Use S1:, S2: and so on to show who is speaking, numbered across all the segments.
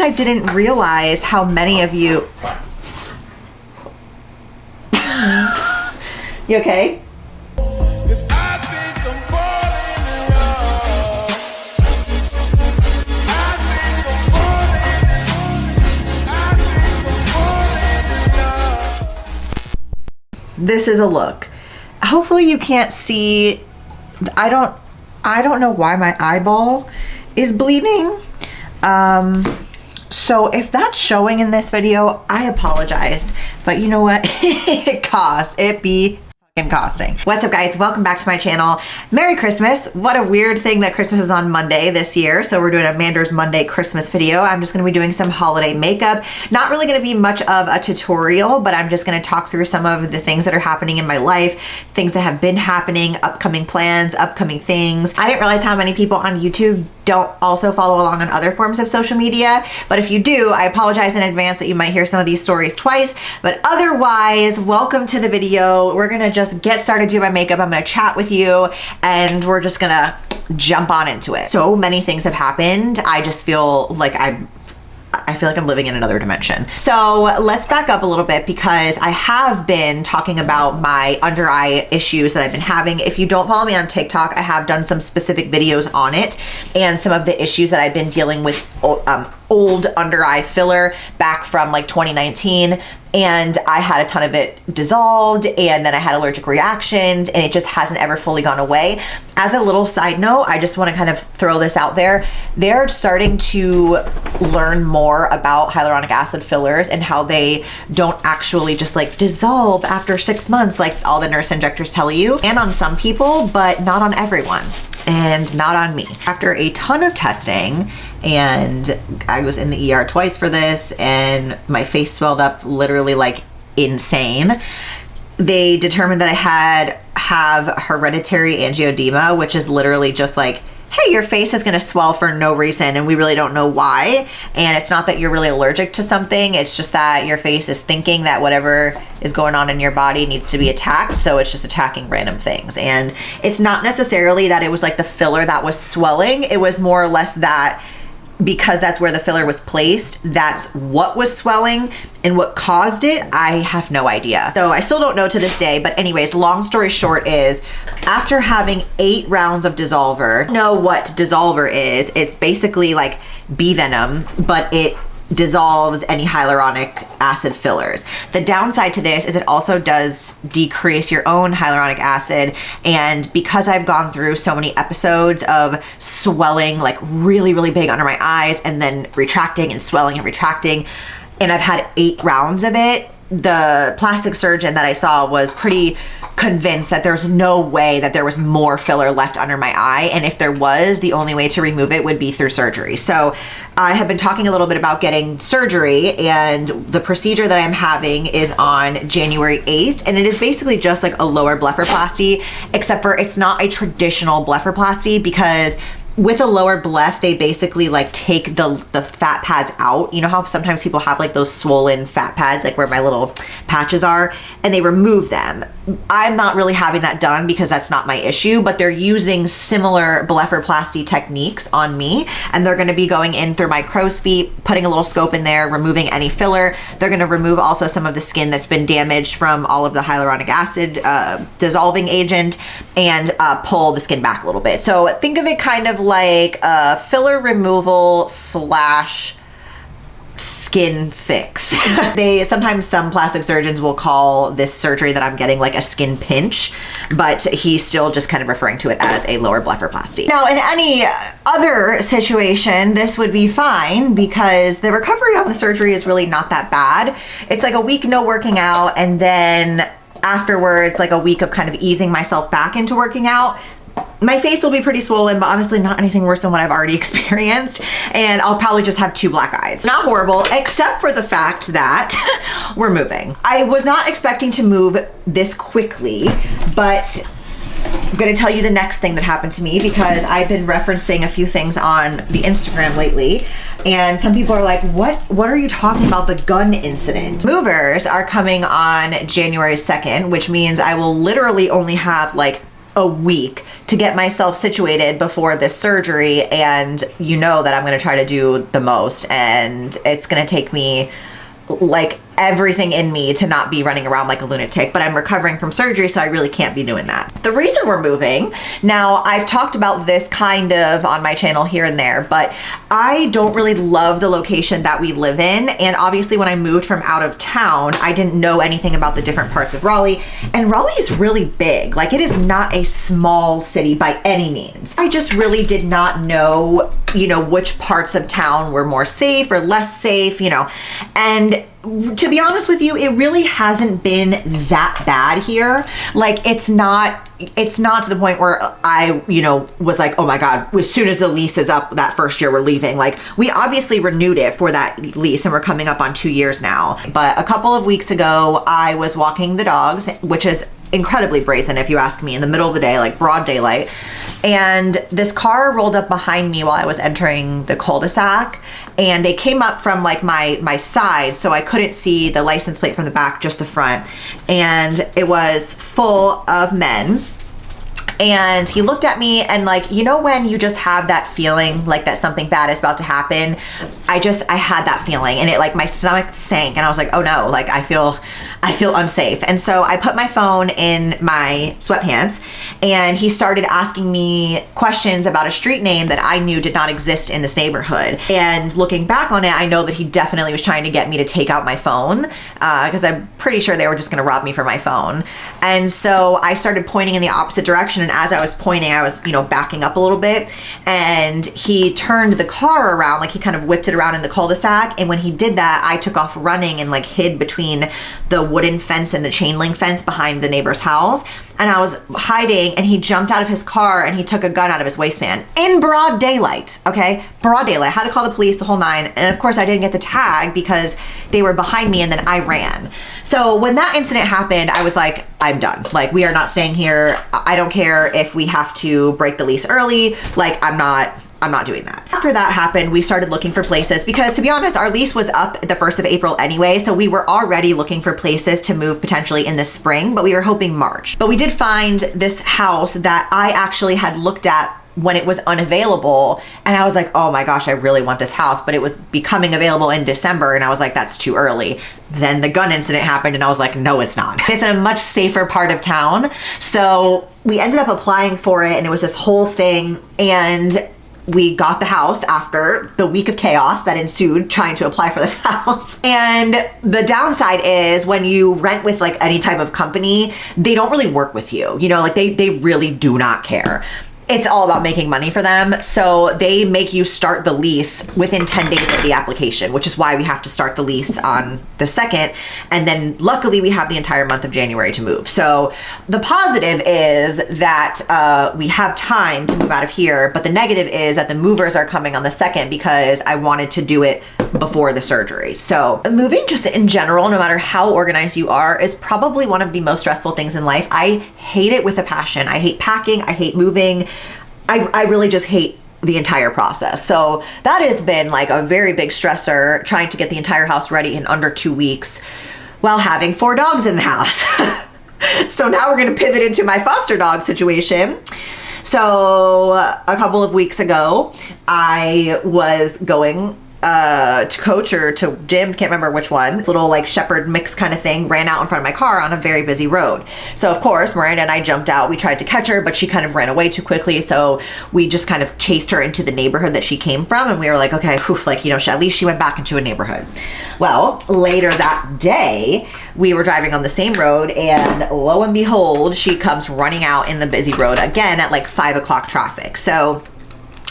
S1: I didn't realize how many of you... You okay? This is a look. Hopefully you can't see. I don't know why my eyeball is bleeding. So if that's showing in this video, I apologize. But you know what? It costs. It be costing. What's up, guys? Welcome back to my channel. Merry Christmas. What a weird thing that Christmas is on Monday this year. So we're doing a Mander's Monday Christmas video. I'm just going to be doing some holiday makeup. Not really going to be much of a tutorial, but I'm just going to talk through some of the things that are happening in my life, things that have been happening, upcoming plans, upcoming things. I didn't realize how many people on YouTube don't also follow along on other forms of social media. But if you do, I apologize in advance that you might hear some of these stories twice. But otherwise, welcome to the video. We're going to just get started doing my makeup. I'm gonna chat with you and we're just gonna jump on into it. So many things have happened. I just feel like I feel like I'm living in another dimension. So let's back up a little bit because I have been talking about my under eye issues that I've been having. If you don't follow me on TikTok, I have done some specific videos on it and some of the issues that I've been dealing with, old under eye filler back from like 2019. And I had a ton of it dissolved and then I had allergic reactions and it just hasn't ever fully gone away. As a little side note, I just want to kind of throw this out there. They're starting to learn more about hyaluronic acid fillers and how they don't actually just like dissolve after 6 months like all the nurse injectors tell you, and on some people, but not on everyone. And not on me. After a ton of testing, and I was in the ER twice for this, and my face swelled up literally like insane. They determined that I have hereditary angioedema, which is literally just like, hey, your face is gonna swell for no reason and we really don't know why. And it's not that you're really allergic to something, it's just that your face is thinking that whatever is going on in your body needs to be attacked, so it's just attacking random things. And it's not necessarily that it was like the filler that was swelling, it was more or less that because that's where the filler was placed, that's what was swelling, and what caused it, I have no idea. So I still don't know to this day, but anyways, long story short is, after having 8 rounds of dissolver, know what dissolver is, it's basically like bee venom, but it dissolves any hyaluronic acid fillers. The downside to this is it also does decrease your own hyaluronic acid, and because I've gone through so many episodes of swelling like really, really big under my eyes and then retracting and swelling and retracting, and I've had 8 rounds of it, the plastic surgeon that I saw was pretty convinced that there's no way that there was more filler left under my eye, and if there was, the only way to remove it would be through surgery. So I have been talking a little bit about getting surgery, and the procedure that I'm having is on January 8th, and it is basically just like a lower blepharoplasty, except for it's not a traditional blepharoplasty, because with a lower bleph, they basically like take the fat pads out. You know how sometimes people have like those swollen fat pads, like where my little patches are, and they remove them. I'm not really having that done because that's not my issue, but they're using similar blepharoplasty techniques on me, and they're gonna be going in through my crow's feet, putting a little scope in there, removing any filler. They're gonna remove also some of the skin that's been damaged from all of the hyaluronic acid dissolving agent, and pull the skin back a little bit. So think of it kind of like a filler removal slash skin fix. Sometimes some plastic surgeons will call this surgery that I'm getting like a skin pinch, but he's still just kind of referring to it as a lower blepharoplasty. Now, in any other situation, this would be fine because the recovery on the surgery is really not that bad. It's like a week no working out, and then afterwards like a week of kind of easing myself back into working out. My face will be pretty swollen, but honestly not anything worse than what I've already experienced. And I'll probably just have 2 black eyes. Not horrible, except for the fact that we're moving. I was not expecting to move this quickly, but I'm gonna tell you the next thing that happened to me because I've been referencing a few things on the Instagram lately. And some people are like, what are you talking about, the gun incident? Movers are coming on January 2nd, which means I will literally only have like a week to get myself situated before this surgery, and you know that I'm going to try to do the most, and it's going to take me like everything in me to not be running around like a lunatic, but I'm recovering from surgery, so I really can't be doing that. The reason we're moving, now I've talked about this kind of on my channel here and there, but I don't really love the location that we live in. And obviously when I moved from out of town, I didn't know anything about the different parts of Raleigh, and Raleigh is really big. Like, it is not a small city by any means. I just really did not know, you know, which parts of town were more safe or less safe, you know, and to be honest with you, it really hasn't been that bad here. Like, it's not to the point where I, you know, was like, oh my God, as soon as the lease is up that first year, we're leaving. Like, we obviously renewed it for that lease, and we're coming up on 2 years now. But a couple of weeks ago, I was walking the dogs, which is incredibly brazen if you ask me, in the middle of the day, like broad daylight, and this car rolled up behind me while I was entering the cul-de-sac, and they came up from like my side, so I couldn't see the license plate from the back, just the front, and it was full of men. And he looked at me, and like, you know, when you just have that feeling like that something bad is about to happen, I had that feeling, and it, like, my stomach sank, and I was like, oh no, like I feel unsafe. And so I put my phone in my sweatpants, and he started asking me questions about a street name that I knew did not exist in this neighborhood. And looking back on it, I know that he definitely was trying to get me to take out my phone, because I'm pretty sure they were just gonna rob me for my phone. And so I started pointing in the opposite direction, and as I was pointing, I was, you know, backing up a little bit, and he turned the car around, like he kind of whipped it around in the cul-de-sac. And when he did that, I took off running and like hid between the wooden fence and the chain link fence behind the neighbor's house. And I was hiding, and he jumped out of his car, and he took a gun out of his waistband in broad daylight, okay? Broad daylight. I had to call the police, the whole nine. And of course I didn't get the tag because they were behind me, and then I ran. So when that incident happened, I was like, I'm done. Like, we are not staying here. I don't care if we have to break the lease early. Like, I'm not doing that. After that happened, we started looking for places, because to be honest, our lease was up the 1st of April anyway, so we were already looking for places to move potentially in the spring, but we were hoping March. But we did find this house that I actually had looked at when it was unavailable, and I was like, oh my gosh, I really want this house, but it was becoming available in December, and I was like, that's too early. Then the gun incident happened, and I was like, no, it's not. It's in a much safer part of town. So we ended up applying for it, and it was this whole thing, and we got the house after the week of chaos that ensued trying to apply for this house. And the downside is, when you rent with like any type of company, they don't really work with you. You know, like they really do not care. It's all about making money for them. So they make you start the lease within 10 days of the application, which is why we have to start the lease on the 2nd. And then luckily we have the entire month of January to move. So the positive is that we have time to move out of here, but the negative is that the movers are coming on the 2nd, because I wanted to do it before the surgery. So moving just in general, no matter how organized you are, is probably one of the most stressful things in life. I hate it with a passion. I hate packing. I hate moving. I really just hate the entire process. So that has been like a very big stressor, trying to get the entire house ready in under 2 weeks while having 4 dogs in the house. So now we're going to pivot into my foster dog situation. So a couple of weeks ago, I was going to coach or to gym, can't remember which one. This little like shepherd mix kind of thing ran out in front of my car on a very busy road. So of course, Miranda and I jumped out. We tried to catch her, but she kind of ran away too quickly. So we just kind of chased her into the neighborhood that she came from. And we were like, okay, whew, like, you know, at least she went back into a neighborhood. Well, later that day, we were driving on the same road, and lo and behold, she comes running out in the busy road again at like 5 o'clock traffic. So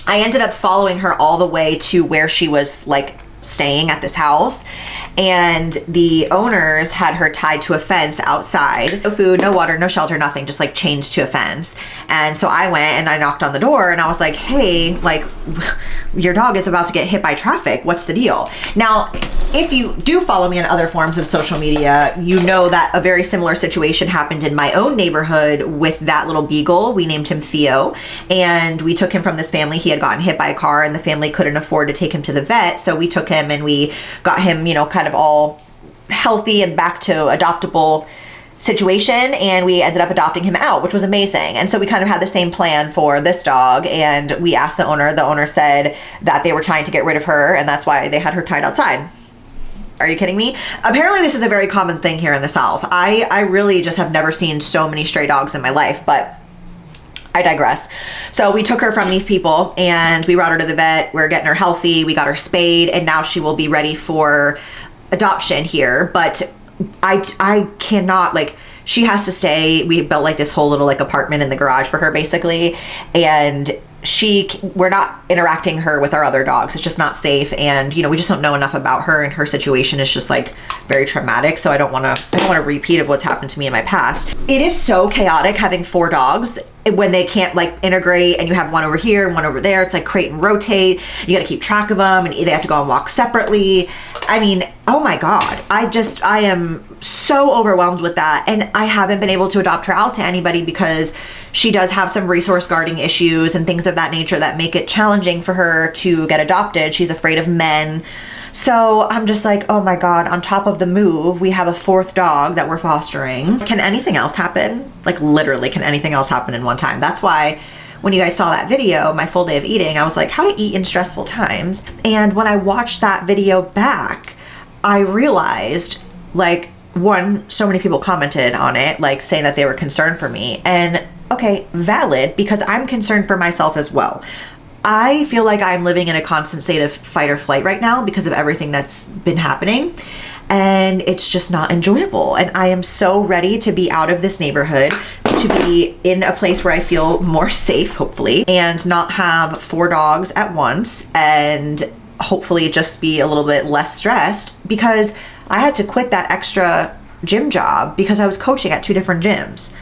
S1: I ended up following her all the way to where she was like staying at this house, and the owners had her tied to a fence outside. No food, no water, no shelter, nothing, just like chained to a fence. And so I went and I knocked on the door, and I was like, hey, like, your dog is about to get hit by traffic. What's the deal? Now, if you do follow me on other forms of social media, you know that a very similar situation happened in my own neighborhood with that little beagle. We named him Theo, and we took him from this family. He had gotten hit by a car, and the family couldn't afford to take him to the vet. So we took him and we got him, you know, kind of all healthy and back to adoptable situation, and we ended up adopting him out, which was amazing. And so we kind of had the same plan for this dog, and we asked the owner said that they were trying to get rid of her, and that's why they had her tied outside. Are you kidding me? Apparently this is a very common thing here in the South. I really just have never seen so many stray dogs in my life, but I digress. So we took her from these people and we brought her to the vet. We're getting her healthy. We got her spayed, and now she will be ready for adoption here. But I cannot, like, she has to stay. We built like this whole little like apartment in the garage for her basically. And we're not interacting her with our other dogs. It's just not safe. And, you know, we just don't know enough about her, and her situation is just like very traumatic. So I don't want a repeat of what's happened to me in my past. It is so chaotic having 4 dogs when they can't like integrate, and you have one over here and one over there. It's like crate and rotate. You got to keep track of them, and they have to go and walk separately. I mean, oh my God, I am so overwhelmed with that. And I haven't been able to adopt her out to anybody because she does have some resource guarding issues and things of that nature that make it challenging for her to get adopted. She's afraid of men. So I'm just like, oh my God, on top of the move, we have a 4th dog that we're fostering. Can anything else happen? Like literally, can anything else happen in one time? That's why when you guys saw that video, my full day of eating, I was like, how to eat in stressful times. And when I watched that video back, I realized, like, one, so many people commented on it, like saying that they were concerned for me. And okay, valid, because I'm concerned for myself as well. I feel like I'm living in a constant state of fight or flight right now because of everything that's been happening. And it's just not enjoyable. And I am so ready to be out of this neighborhood, to be in a place where I feel more safe, hopefully, and not have 4 dogs at once, and hopefully just be a little bit less stressed, because I had to quit that extra gym job because I was coaching at 2 different gyms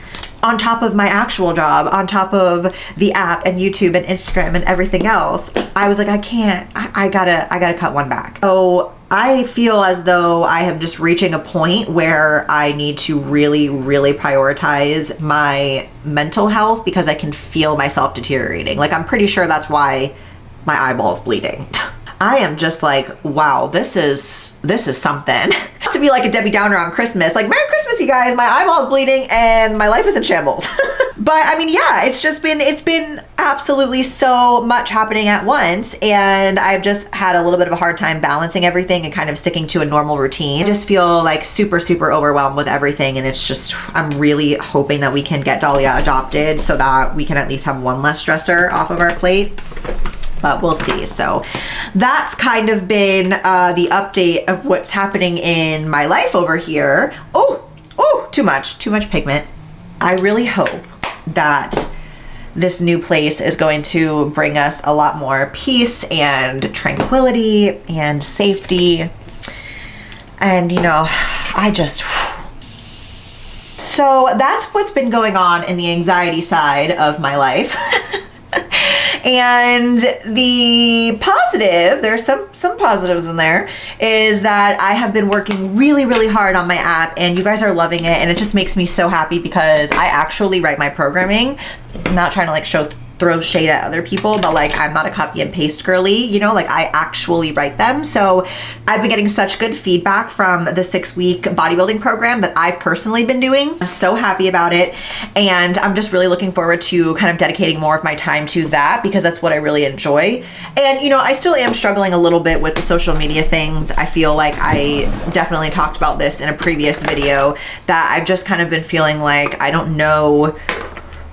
S1: on top of my actual job, on top of the app and YouTube and Instagram and everything else. I was like, I can't, I gotta cut one back. So I feel as though I am just reaching a point where I need to really, really prioritize my mental health, because I can feel myself deteriorating. Like, I'm pretty sure that's why my eyeball's bleeding. I am just like, wow, this is something. To be like a Debbie Downer on Christmas, like, Merry Christmas, you guys, my eyeball's bleeding and my life is in shambles. But I mean, yeah, it's been absolutely so much happening at once, and I've just had a little bit of a hard time balancing everything and kind of sticking to a normal routine. I just feel like super, super overwhelmed with everything, and it's just, I'm really hoping that we can get Dahlia adopted so that we can at least have one less stressor off of our plate. But we'll see. So that's kind of been the update of what's happening in my life over here. Oh, too much pigment. I really hope that this new place is going to bring us a lot more peace and tranquility and safety. And, you know, so that's what's been going on in the anxiety side of my life. And the positive, there's some positives in there, is that I have been working really, really hard on my app, and you guys are loving it, and it just makes me so happy because I actually write my programming. I'm not trying to like throw shade at other people, but like, I'm not a copy and paste girly, you know, like I actually write them. So I've been getting such good feedback from the 6-week bodybuilding program that I've personally been doing. I'm so happy about it. And I'm just really looking forward to kind of dedicating more of my time to that, because that's what I really enjoy. And, you know, I still am struggling a little bit with the social media things. I feel like I definitely talked about this in a previous video, that I've just kind of been feeling like I don't know,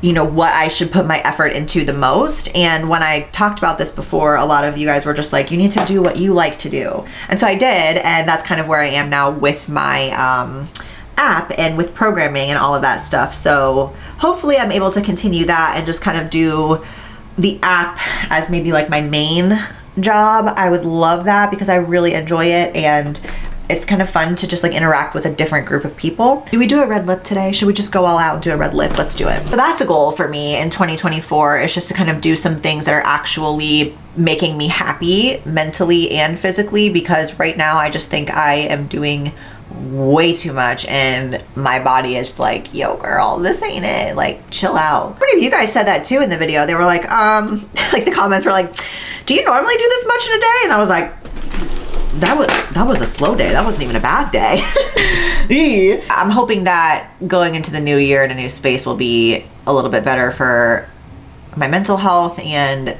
S1: you know, what I should put my effort into the most. And when I talked about this before, a lot of you guys were just like, you need to do what you like to do. And so I did, and that's kind of where I am now with my app and with programming and all of that stuff. So hopefully I'm able to continue that and just kind of do the app as maybe like my main job. I would love that because I really enjoy it, and it's kind of fun to just like interact with a different group of people. Do we do a red lip today? Should we just go all out and do a red lip? Let's do it. So that's a goal for me in 2024, is just to kind of do some things that are actually making me happy mentally and physically, because right now I just think I am doing way too much and my body is like, yo girl, this ain't it, like chill out. Many of you guys said that too in the video. They were like, like the comments were like, do you normally do this much in a day? And I was like, that was a slow day. That wasn't even a bad day. I'm hoping that going into the new year in a new space will be a little bit better for my mental health, and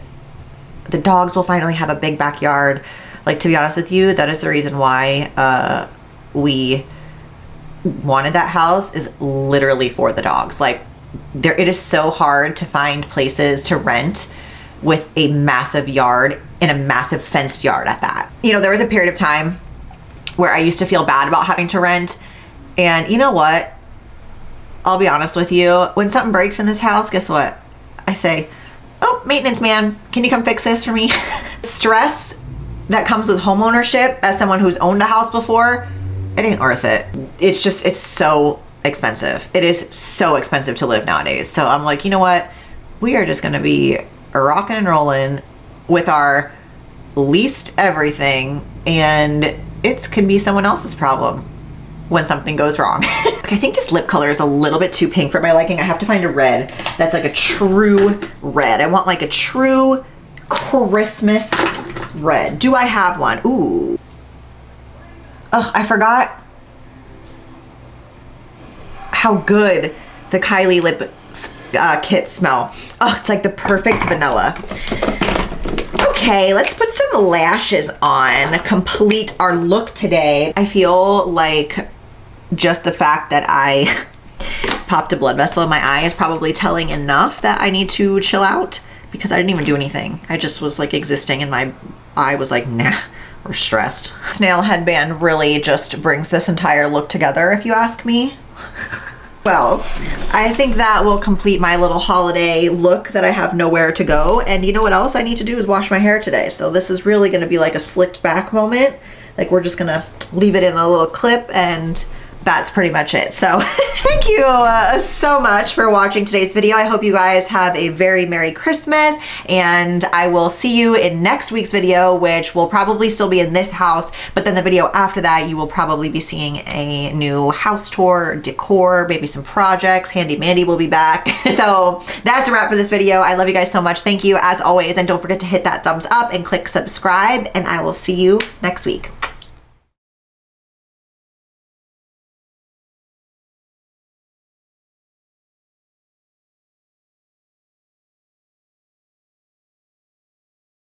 S1: the dogs will finally have a big backyard. Like, to be honest with you, that is the reason why we wanted that house, is literally for the dogs. Like, it is so hard to find places to rent with a massive yard and a massive fenced yard at that. You know, there was a period of time where I used to feel bad about having to rent. And you know what? I'll be honest with you. When something breaks in this house, guess what? I say, oh, maintenance man, can you come fix this for me? Stress that comes with homeownership, as someone who's owned a house before, it ain't worth it. It's so expensive. It is so expensive to live nowadays. So I'm like, you know what? We are just gonna be rocking and rolling with our least everything, and it can be someone else's problem when something goes wrong. I think this lip color is a little bit too pink for my liking. I have to find a red that's like a true red. I want like a true Christmas red. Do I have one? Ooh. Oh, I forgot how good the Kylie lip kits smell. Oh, it's like the perfect vanilla. Okay, let's put some lashes on, complete our look today. I feel like just the fact that I popped a blood vessel in my eye is probably telling enough that I need to chill out, because I didn't even do anything. I just was like existing, and my eye was like, nah, we're stressed. Snail headband really just brings this entire look together, if you ask me. Well, I think that will complete my little holiday look that I have nowhere to go. And you know what else I need to do is wash my hair today. So this is really gonna be like a slicked back moment. Like, we're just gonna leave it in a little clip, and that's pretty much it. So thank you so much for watching today's video. I hope you guys have a very Merry Christmas, and I will see you in next week's video, which will probably still be in this house, but then the video after that, you will probably be seeing a new house tour, decor, maybe some projects. Handy Mandy will be back. So that's a wrap for this video. I love you guys so much. Thank you as always, and don't forget to hit that thumbs up and click subscribe, and I will see you next week.